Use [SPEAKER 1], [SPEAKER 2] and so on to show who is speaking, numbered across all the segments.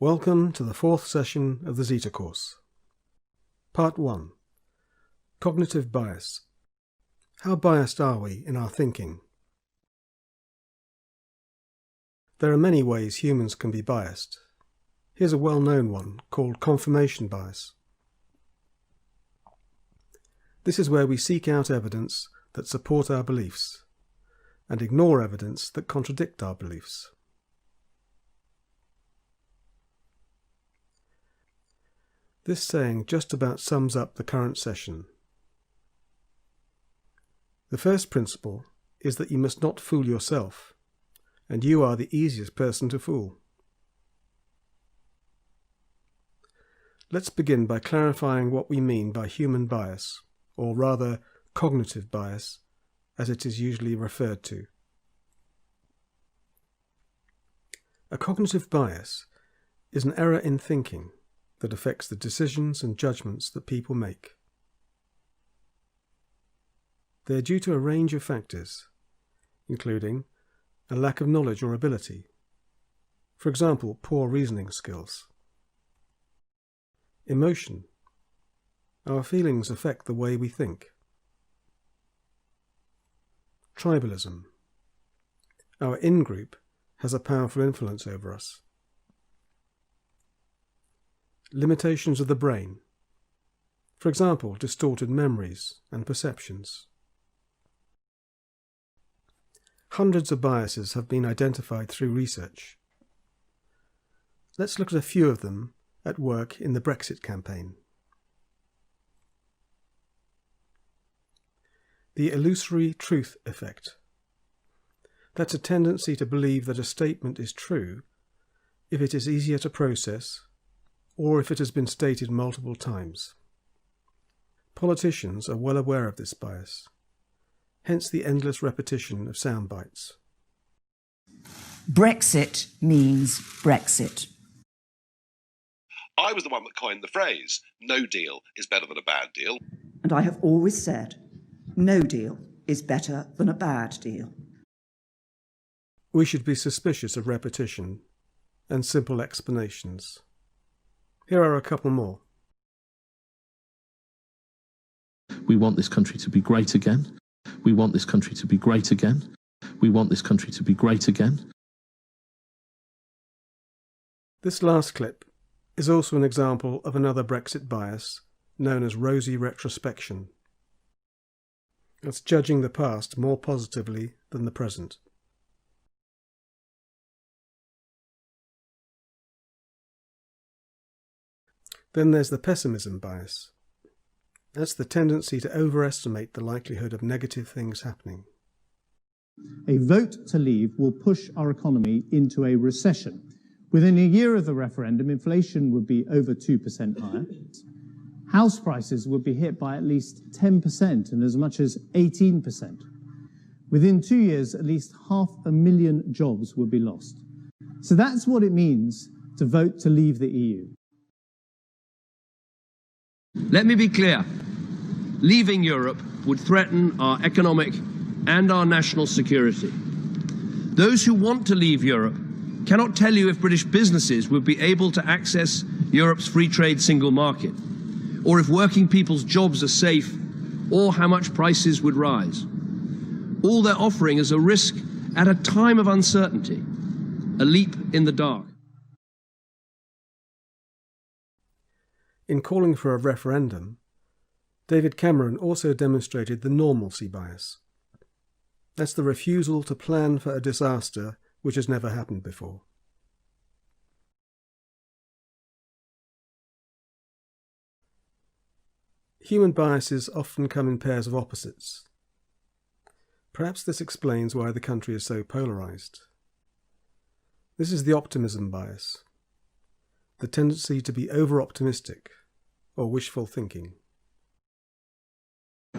[SPEAKER 1] Welcome to the fourth session of the Zeta course. Part 1. Cognitive bias. How biased are we in our thinking? There are many ways humans can be biased. Here's a well-known one called confirmation bias. This is where we seek out evidence that support our beliefs and ignore evidence that contradict our beliefs. This saying just about sums up the current session. The first principle is that you must not fool yourself, and you are the easiest person to fool. Let's begin by clarifying what we mean by human bias, or rather cognitive bias, as it is usually referred to. A cognitive bias is an error in thinking that affects the decisions and judgments that people make. They are due to a range of factors, including a lack of knowledge or ability, for example, poor reasoning skills. Emotion. Our feelings affect the way we think. Tribalism. Our in-group has a powerful influence over us. Limitations of the brain. For example, distorted memories and perceptions. Hundreds of biases have been identified through research. Let's look at a few of them at work in the Brexit campaign. The illusory truth effect. That's a tendency to believe that a statement is true if it is easier to process or if it has been stated multiple times. Politicians are well aware of this bias, hence the endless repetition of sound bites.
[SPEAKER 2] Brexit means Brexit.
[SPEAKER 3] I was the one that coined the phrase, no deal is better than a bad deal.
[SPEAKER 2] And I have always said, no deal is better than a bad deal.
[SPEAKER 1] We should be suspicious of repetition and simple explanations. Here are a couple more.
[SPEAKER 4] We want this country to be great again. We want this country to be great again. We want this country to be great again.
[SPEAKER 1] This last clip is also an example of another Brexit bias known as rosy retrospection. It's judging the past more positively than the present. Then there's the pessimism bias. That's the tendency to overestimate the likelihood of negative things happening.
[SPEAKER 5] A vote to leave will push our economy into a recession. Within a year of the referendum, inflation would be over 2% higher. House prices would be hit by at least 10% and as much as 18%. Within 2 years, at least 500,000 jobs would be lost. So that's what it means to vote to leave the EU.
[SPEAKER 6] Let me be clear. Leaving Europe would threaten our economic and our national security. Those who want to leave Europe cannot tell you if British businesses would be able to access Europe's free trade single market, or if working people's jobs are safe, or how much prices would rise. All they're offering is a risk at a time of uncertainty, a leap in the dark.
[SPEAKER 1] In calling for a referendum, David Cameron also demonstrated the normalcy bias. That's the refusal to plan for a disaster which has never happened before. Human biases often come in pairs of opposites. Perhaps this explains why the country is so polarized. This is the optimism bias, the tendency to be over-optimistic or wishful thinking.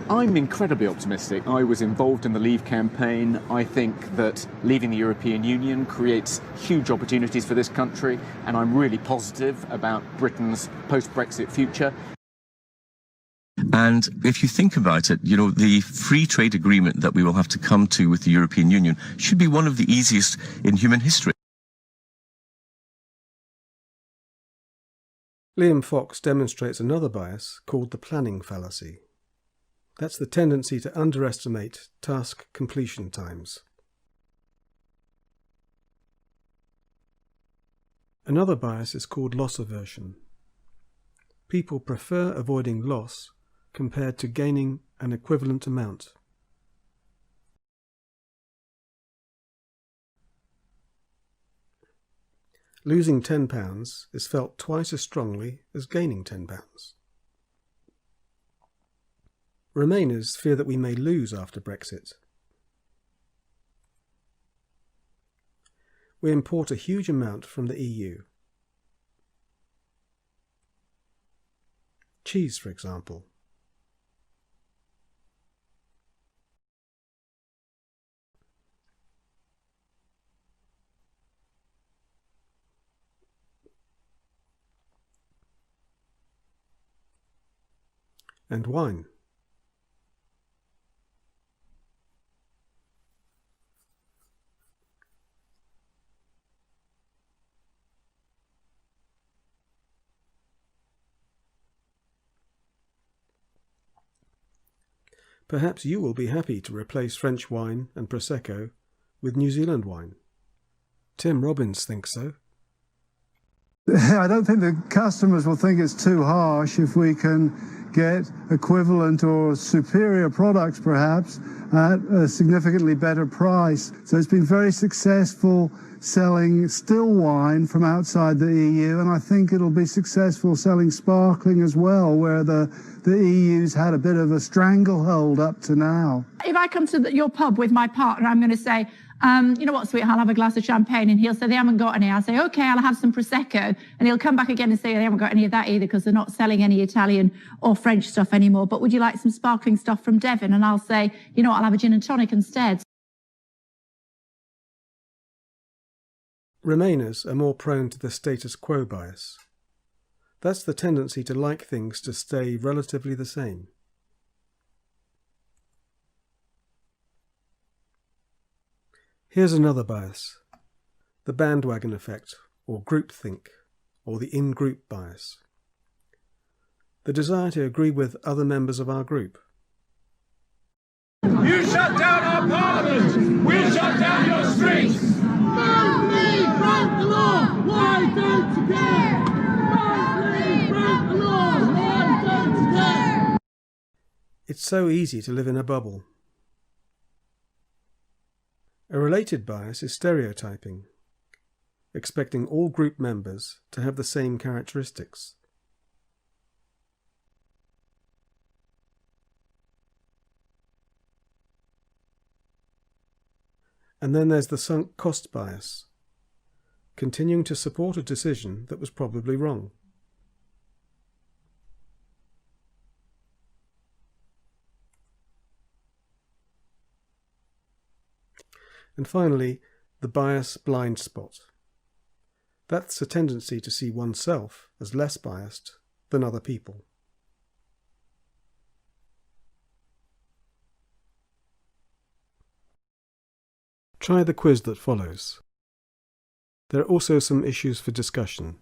[SPEAKER 7] I'm incredibly optimistic. I was involved in the Leave campaign. I think that leaving the European Union creates huge opportunities for this country, and I'm really positive about Britain's post-Brexit future.
[SPEAKER 8] And if you think about it, you know, the free trade agreement that we will have to come to with the European Union should be one of the easiest in human history.
[SPEAKER 1] Liam Fox demonstrates another bias called the planning fallacy. That's the tendency to underestimate task completion times. Another bias is called loss aversion. People prefer avoiding loss compared to gaining an equivalent amount. Losing £10 is felt twice as strongly as gaining £10. Remainers fear that we may lose after Brexit. We import a huge amount from the EU. Cheese, for example. And wine. Perhaps you will be happy to replace French wine and Prosecco with New Zealand wine. Tim Robbins thinks so.
[SPEAKER 9] I don't think the customers will think it's too harsh if we can get equivalent or superior products perhaps at a significantly better price. So it's been very successful selling still wine from outside the EU, and I think it'll be successful selling sparkling as well, where the EU's had a bit of a stranglehold up to now.
[SPEAKER 10] If I come to your pub with my partner, I'm going to say, you know what, sweetheart, I'll have a glass of champagne. And he'll say, they haven't got any. I'll say, okay, I'll have some Prosecco. And he'll come back again and say, they haven't got any of that either because they're not selling any Italian or French stuff anymore. But would you like some sparkling stuff from Devon? And I'll say, you know what, I'll have a gin and tonic instead.
[SPEAKER 1] Remainers are more prone to the status quo bias. That's the tendency to like things to stay relatively the same. Here's another bias, the bandwagon effect, or groupthink, or the in-group bias. The desire to agree with other members of our group.
[SPEAKER 11] You shut down our parliament! We'll shut down your streets! Motley broke the law! Why don't you care? Motley broke the law! Why don't you care?
[SPEAKER 1] It's so easy to live in a bubble. A related bias is stereotyping, expecting all group members to have the same characteristics. And then there's the sunk cost bias, continuing to support a decision that was probably wrong. And finally, the bias blind spot. That's a tendency to see oneself as less biased than other people. Try the quiz that follows. There are also some issues for discussion.